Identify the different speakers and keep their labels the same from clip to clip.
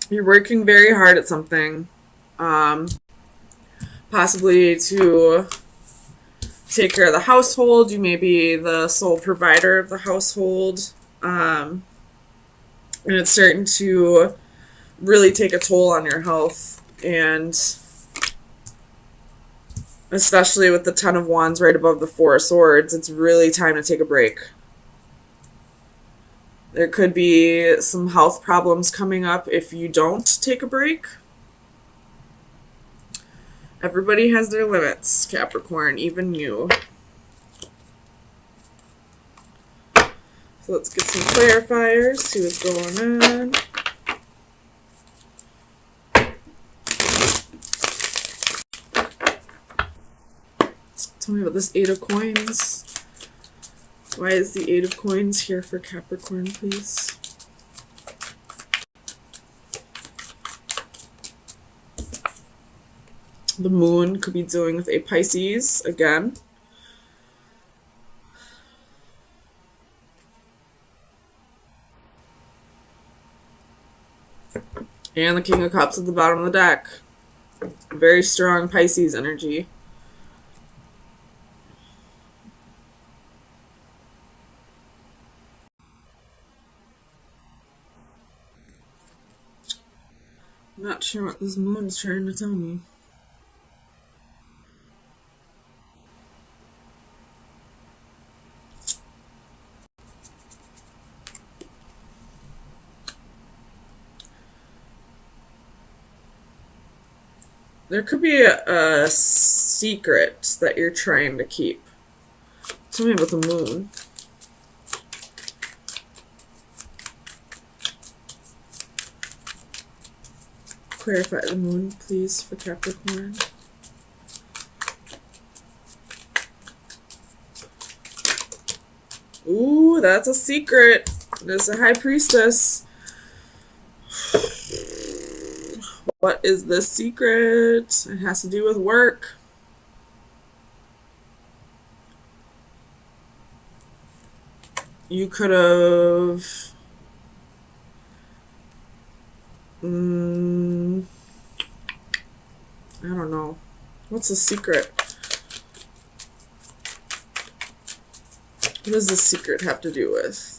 Speaker 1: You're working very hard at something, um, possibly to take care of the household. You may be the sole provider of the household, and it's starting to really take a toll on your health. And especially with the Ten of Wands right above the Four of Swords, it's really time to take a break. There could be some health problems coming up if you don't take a break. Everybody has their limits, Capricorn, even you. So let's get some clarifiers, see what's going on. Tell me about this Eight of Coins. Why is the Eight of Coins here for Capricorn, please? The Moon could be dealing with a Pisces again. And the King of Cups at the bottom of the deck. Very strong Pisces energy. I'm not sure what this moon is trying to tell me. There could be a secret that you're trying to keep. Tell me about the moon. Clarify the moon, please, for Capricorn. Ooh, that's a secret. There's a High Priestess. What is this secret? It has to do with work. You could have... I don't know. What's the secret? What does the secret have to do with?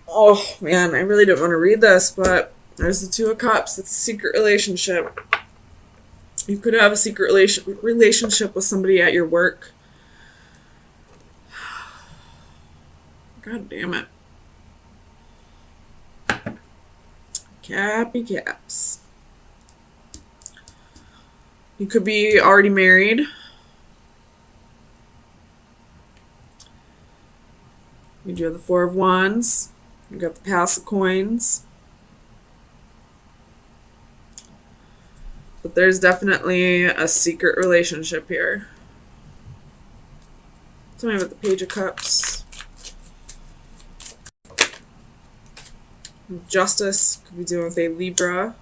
Speaker 1: Oh, man, I really didn't want to read this, but there's the Two of Cups. It's a secret relationship. You could have a secret relationship with somebody at your work. God damn it. Cappy caps. You could be already married. You do have the Four of Wands. You got the Pass of Coins. But there's definitely a secret relationship here. Tell me about the Page of Cups. Justice could be dealing with a Libra.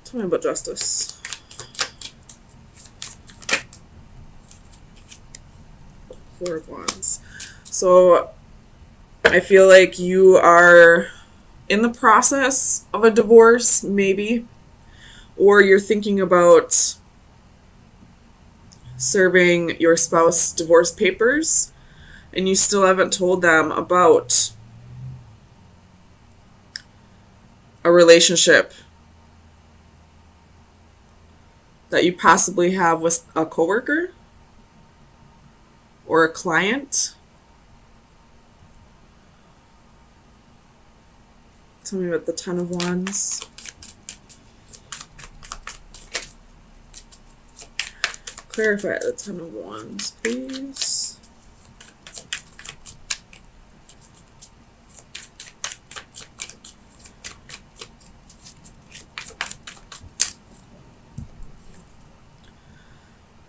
Speaker 1: Tell me about Justice. Four of Wands. So I feel like you are in the process of a divorce, maybe, or you're thinking about serving your spouse divorce papers and you still haven't told them about a relationship that you possibly have with a coworker or a client. Tell me about the Ten of Wands. Clarify the Ten of Wands, please.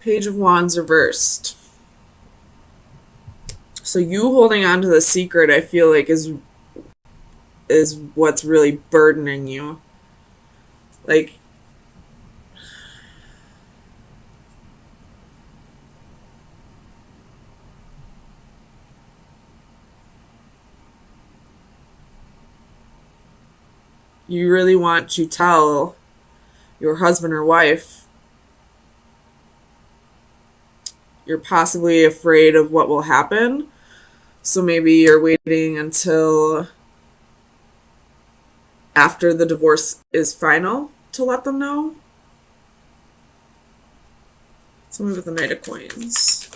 Speaker 1: Page of Wands reversed. So you holding on to the secret, I feel like, is what's really burdening you. Like, you really want to tell your husband or wife. You're possibly afraid of what will happen. So maybe you're waiting until after the divorce is final to let them know. Tell me with the Knight of Coins.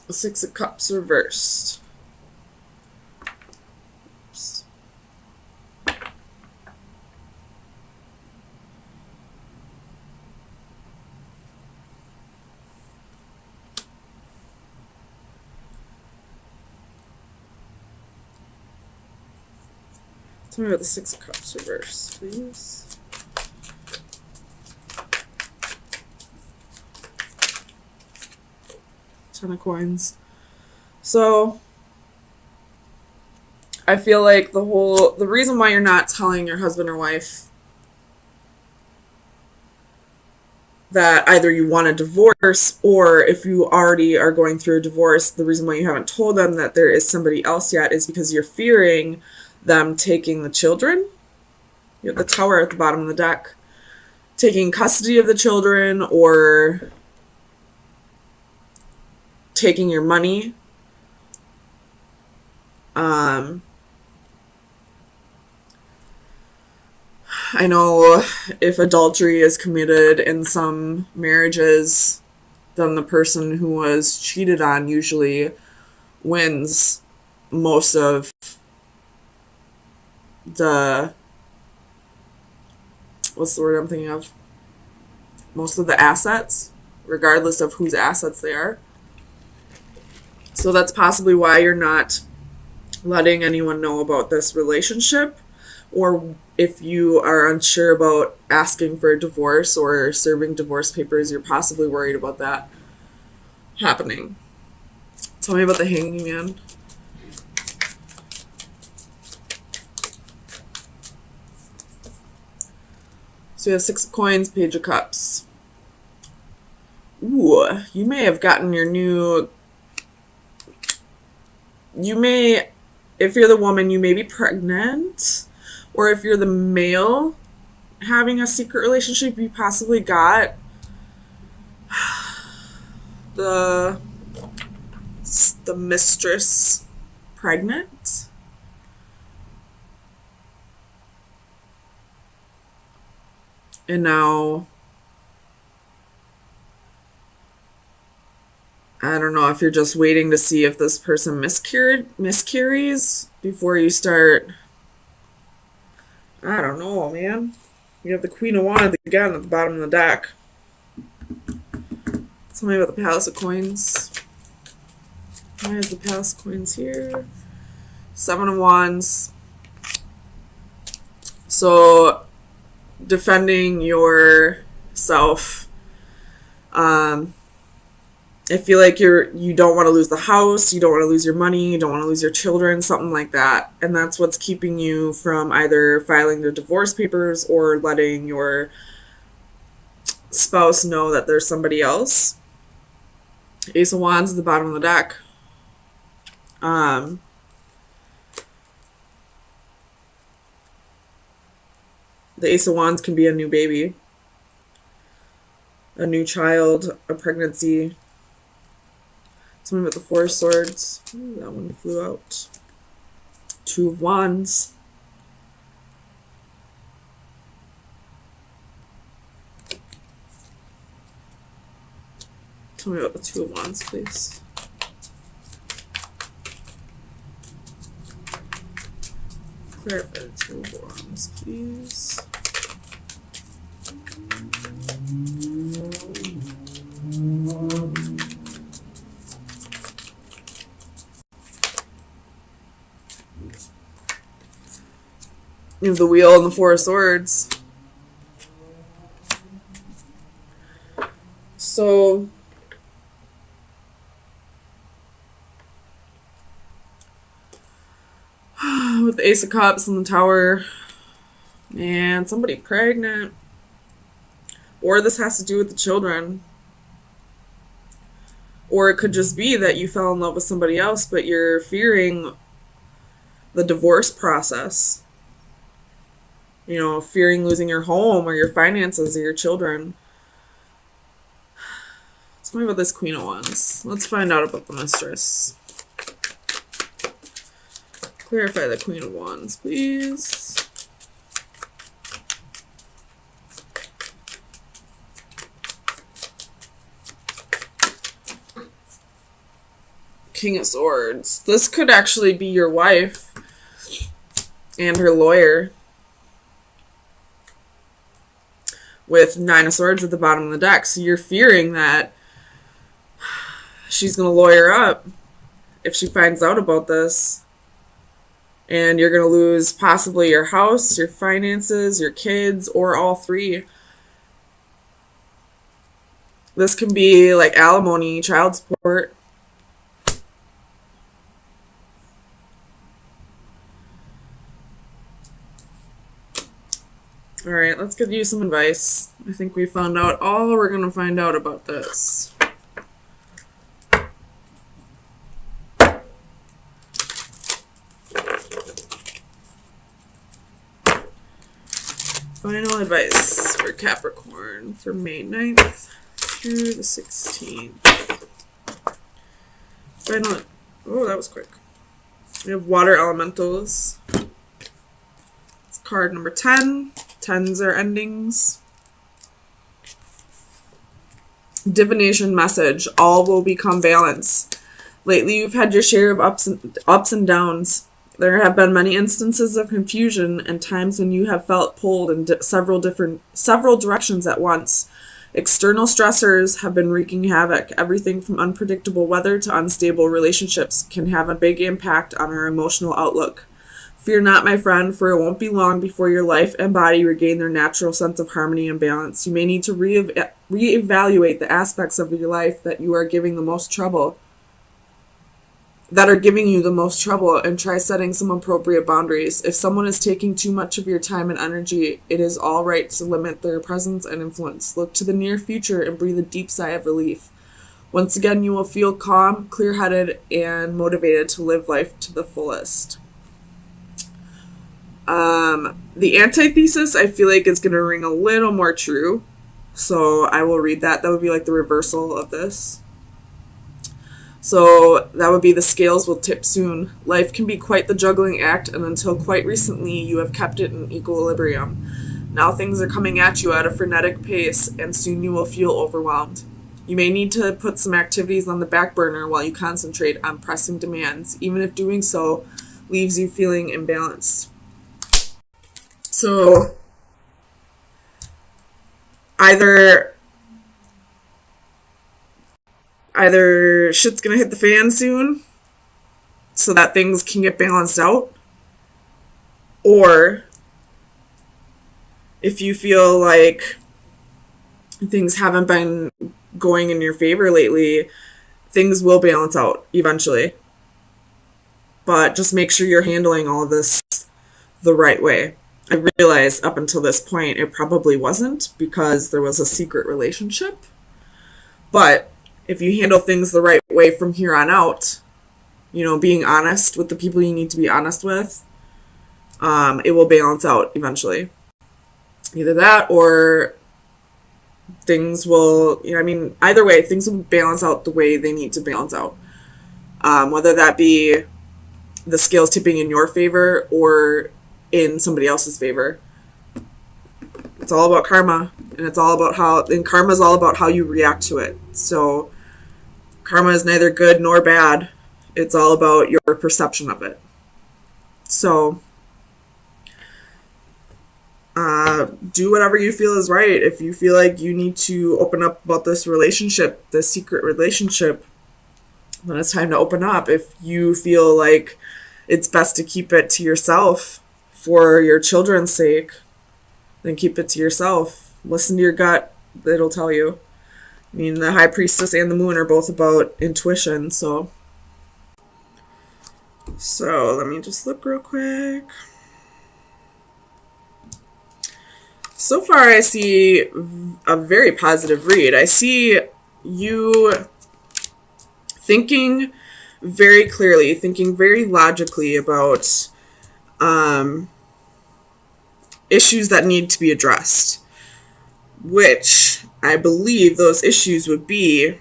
Speaker 1: The Six of Cups reversed. Oops. Tell me about the Six of Cups reversed, please. Ten of Coins. So I feel like the reason why you're not telling your husband or wife that either you want a divorce, or if you already are going through a divorce, the reason why you haven't told them that there is somebody else yet is because you're fearing them taking the children. You have the Tower at the bottom of the deck. Taking custody of the children, or taking your money. I know if adultery is committed in some marriages, then the person who was cheated on usually wins most of the, what's the word I'm thinking of? Most of the assets, regardless of whose assets they are. So that's possibly why you're not letting anyone know about this relationship. Or if you are unsure about asking for a divorce or serving divorce papers, you're possibly worried about that happening. Tell me about the Hanging Man. So you have Six of Coins, Page of Cups. Ooh, you may have gotten your new... You may, if you're the woman, you may be pregnant. Or if you're the male having a secret relationship, you possibly got the mistress pregnant. And now, I don't know if you're just waiting to see if this person miscarries before you start. I don't know, man. You have the Queen of Wands again at the bottom of the deck. Tell me about the Palace of Coins. Why is the Palace of Coins here? Seven of Wands. So, defending yourself. I feel like you don't want to lose the house, you don't want to lose your money, you don't want to lose your children, something like that. And that's what's keeping you from either filing the divorce papers or letting your spouse know that there's somebody else. Ace of Wands at the bottom of the deck. The Ace of Wands can be a new baby, a new child, a pregnancy. Something with the Four of Swords. Ooh, that one flew out. Two of Wands. Tell me about the Two of Wands, please. Clarify the Two of Wands, please. You have the Wheel and the Four of Swords. So with the Ace of Cups and the Tower, and somebody pregnant. Or this has to do with the children. Or it could just be that you fell in love with somebody else, but you're fearing the divorce process. You know, fearing losing your home or your finances or your children. Tell me about this Queen of Wands. Let's find out about the mistress. Clarify the Queen of Wands, please. King of Swords. This could actually be your wife and her lawyer. With Nine of Swords at the bottom of the deck. So you're fearing that she's going to lawyer up if she finds out about this. And you're going to lose possibly your house, your finances, your kids, or all three. This can be like alimony, child support. Alright, let's give you some advice. I think we found out all we're going to find out about this. Final advice for Capricorn for May 9th through the 16th. Final. Oh, that was quick. We have water elementals. It's card number 10. Tens are endings. Divination message. All will become balance. Lately, you've had your share of ups and downs. There have been many instances of confusion and times when you have felt pulled in several directions at once. External stressors have been wreaking havoc. Everything from unpredictable weather to unstable relationships can have a big impact on our emotional outlook. Fear not, my friend, for it won't be long before your life and body regain their natural sense of harmony and balance. You may need to reevaluate the aspects of your life that you are giving the most trouble, that are giving you the most trouble, and try setting some appropriate boundaries. If someone is taking too much of your time and energy, it is all right to limit their presence and influence. Look to the near future and breathe a deep sigh of relief. Once again, you will feel calm, clear-headed, and motivated to live life to the fullest. The antithesis, I feel like, is going to ring a little more true. So I will read that. That would be like the reversal of this. So that would be the scales will tip soon. Life can be quite the juggling act, and until quite recently, you have kept it in equilibrium. Now things are coming at you at a frenetic pace, and soon you will feel overwhelmed. You may need to put some activities on the back burner while you concentrate on pressing demands, even if doing so leaves you feeling imbalanced. So either shit's gonna hit the fan soon so that things can get balanced out, or if you feel like things haven't been going in your favor lately, things will balance out eventually. But just make sure you're handling all of this the right way. I realized up until this point it probably wasn't, because there was a secret relationship. But if you handle things the right way from here on out, you know, being honest with the people you need to be honest with, it will balance out eventually. Either that or things will, you know, I mean, either way, things will balance out the way they need to balance out. Whether that be the scales tipping in your favor or in somebody else's favor. It's all about karma, and it's all about karma is all about how you react to it. So karma is neither good nor bad. It's all about your perception of it. So do whatever you feel is right. If you feel like you need to open up about this relationship, this secret relationship, then it's time to open up. If you feel like it's best to keep it to yourself for your children's sake, then keep it to yourself. Listen to your gut. It'll tell you. I mean, the High Priestess and the Moon are both about intuition, so let me just look real quick. So far, I see a very positive read. I see you thinking very clearly, thinking very logically about issues that need to be addressed, which I believe those issues would be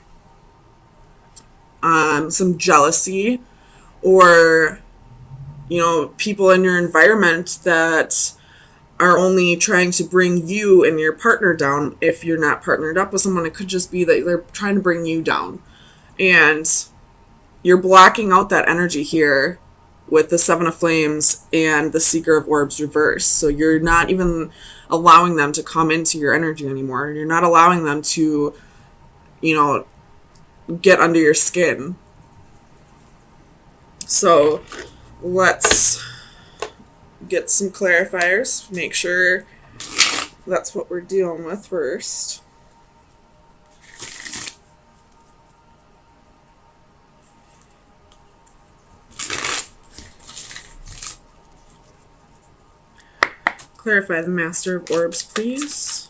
Speaker 1: some jealousy, or, you know, people in your environment that are only trying to bring you and your partner down. If you're not partnered up with someone, it could just be that they're trying to bring you down. And you're blocking out that energy here with the Seven of Flames and the Seeker of Orbs reverse. So you're not even allowing them to come into your energy anymore. You're not allowing them to, you know, get under your skin. So let's get some clarifiers. Make sure that's what we're dealing with first. Clarify the Master of Orbs, please.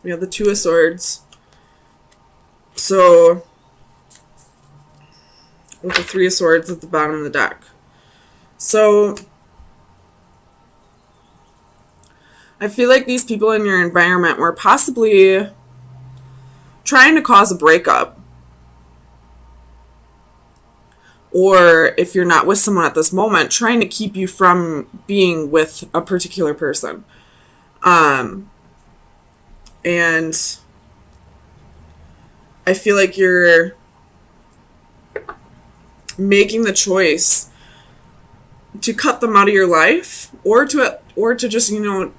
Speaker 1: We have the Two of Swords. So, with the Three of Swords at the bottom of the deck. So, I feel like these people in your environment were possibly trying to cause a breakup. Or if you're not with someone at this moment, trying to keep you from being with a particular person. And I feel like you're making the choice to cut them out of your life, or to just, you know,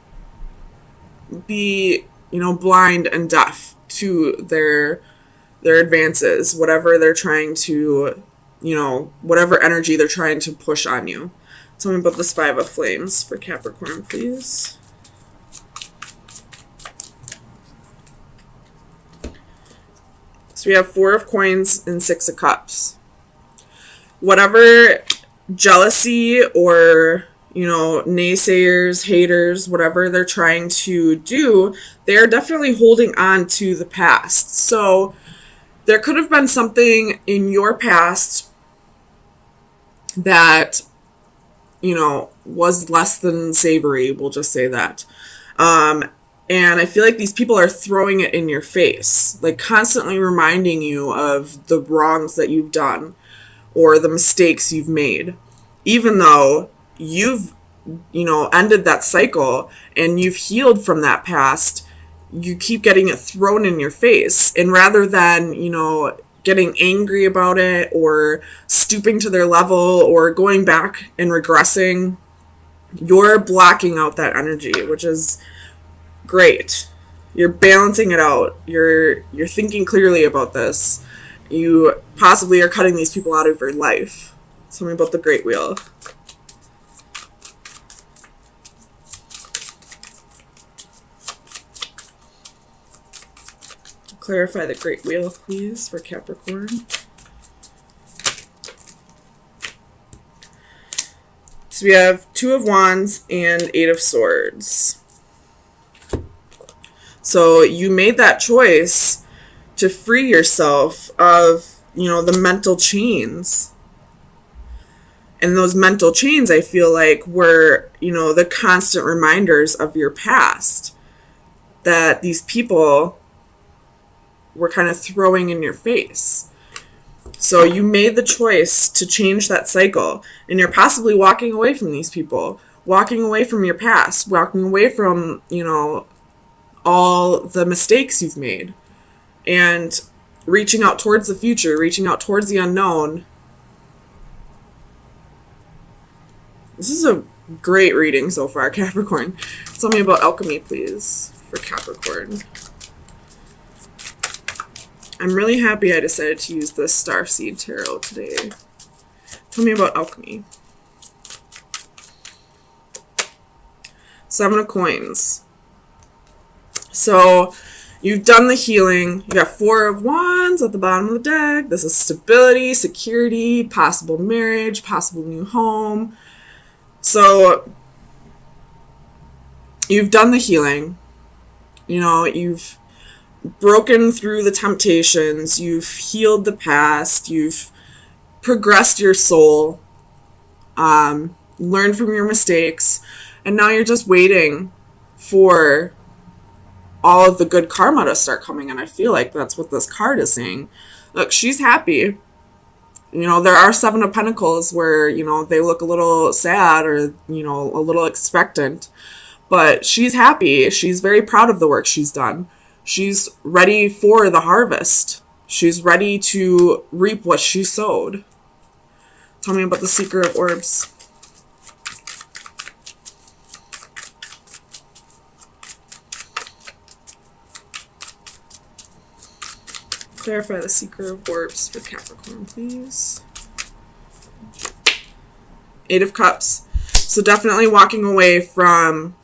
Speaker 1: be, you know, blind and deaf to their advances, whatever they're trying to, you know, whatever energy they're trying to push on you. Tell me about this Five of Flames for Capricorn, please. So we have Four of Coins and Six of Cups. Whatever jealousy or, you know, naysayers, haters, whatever they're trying to do, they're definitely holding on to the past. So there could have been something in your past that, you know, was less than savory, we'll just say that. And I feel like these people are throwing it in your face, like constantly reminding you of the wrongs that you've done or the mistakes you've made, even though you've, you know, ended that cycle and you've healed from that past. You keep getting it thrown in your face, and rather than, you know, getting angry about it or stooping to their level or going back and regressing, you're blocking out that energy, which is great. You're balancing it out. You're thinking clearly about this. You possibly are cutting these people out of your life. Tell me about the Great Wheel. Clarify the Great Wheel, please, for Capricorn. So we have Two of Wands and Eight of Swords. So you made that choice to free yourself of, you know, the mental chains. And those mental chains, I feel like, were, you know, the constant reminders of your past that these people were kind of throwing in your face. So you made the choice to change that cycle, and you're possibly walking away from these people, walking away from your past, walking away from, you know, all the mistakes you've made, and reaching out towards the future, reaching out towards the unknown. This is a great reading so far, Capricorn. Tell me about alchemy, please, for Capricorn. I'm really happy I decided to use the Starseed Tarot today. Tell me about alchemy. Seven of Coins. So you've done the healing. You got 4 of Wands at the bottom of the deck. This is stability, security, possible marriage, possible new home. So you've done the healing. You've broken through the temptations. You've healed the past. You've progressed your soul. Learned from your mistakes. And now you're just waiting for all of the good karma to start coming in. I feel like that's what this card is saying. Look, she's happy. There are 7 of Pentacles where, they look a little sad or, a little expectant. But she's happy. She's very proud of the work she's done. She's ready for the harvest. She's ready to reap what she sowed. Tell me about the Seeker of Orbs. Clarify the Seeker of Orbs for Capricorn, please. 8 of Cups. So definitely walking away from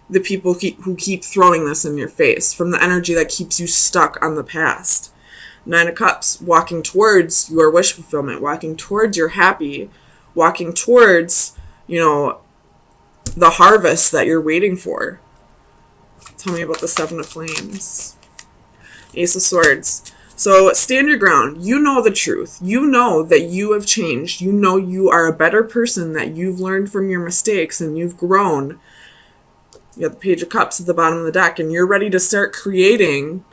Speaker 1: the people who keep throwing this in your face, from the energy that keeps you stuck on the past. 9 of Cups, walking towards your wish fulfillment, walking towards your happy, walking towards, the harvest that you're waiting for. Tell me about the 7 of Flames. Ace of Swords. So stand your ground. You know the truth. You know that you have changed. You know you are a better person, that you've learned from your mistakes and you've grown. You got the Page of Cups at the bottom of the deck, and you're ready to start creating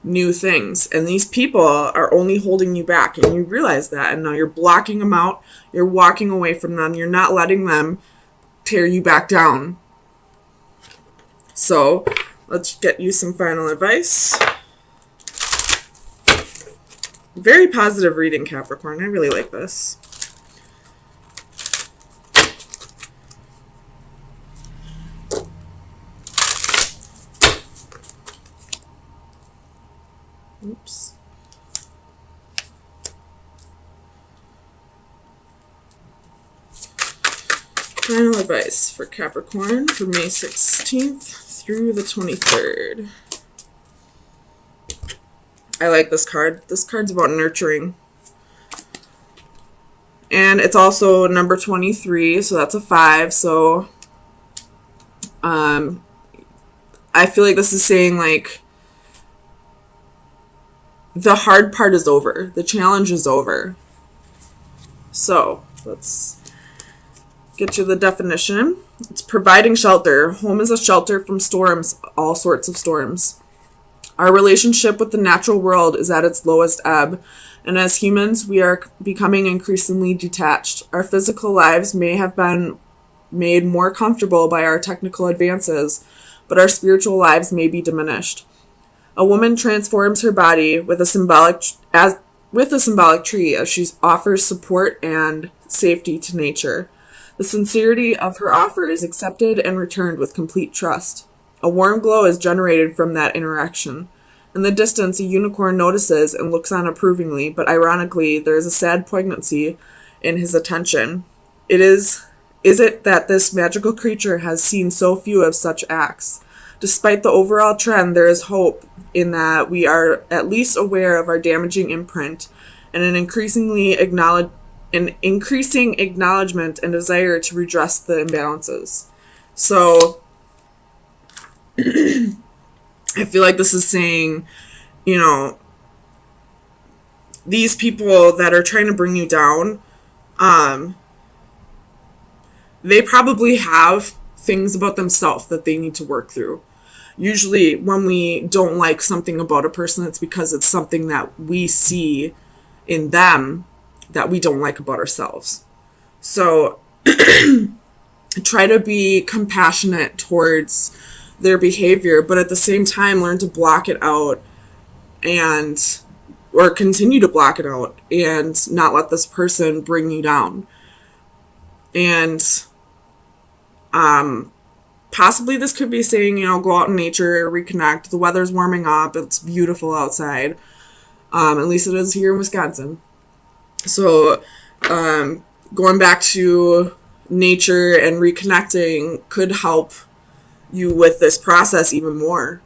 Speaker 1: new things. And these people are only holding you back, and you realize that. And now you're blocking them out. You're walking away from them. You're not letting them tear you back down. So let's get you some final advice. Very positive reading, Capricorn. I really like this. Oops. Final advice for Capricorn for May 16th through the 23rd. I like this card. This card's about nurturing. And it's also number 23, so that's a 5. So I feel like this is saying, like, the hard part is over. The challenge is over. So let's get you the definition. It's providing shelter. Home is a shelter from storms, all sorts of storms. Our relationship with the natural world is at its lowest ebb, and as humans, we are becoming increasingly detached. Our physical lives may have been made more comfortable by our technical advances, but our spiritual lives may be diminished. A woman transforms her body with a symbolic tree as she offers support and safety to nature. The sincerity of her offer is accepted and returned with complete trust. A warm glow is generated from that interaction. In the distance, a unicorn notices and looks on approvingly, but ironically, there is a sad poignancy in his attention. Is it that this magical creature has seen so few of such acts? Despite the overall trend, there is hope in that we are at least aware of our damaging imprint and an increasing acknowledgement and desire to redress the imbalances. So I feel like this is saying, these people that are trying to bring you down, they probably have things about themselves that they need to work through. Usually when we don't like something about a person, it's because it's something that we see in them that we don't like about ourselves. So try to be compassionate towards their behavior, but at the same time learn to block it out or continue to block it out and not let this person bring you down. And possibly this could be saying, go out in nature, reconnect. The weather's warming up. It's beautiful outside. At least it is here in Wisconsin. So going back to nature and reconnecting could help you with this process even more.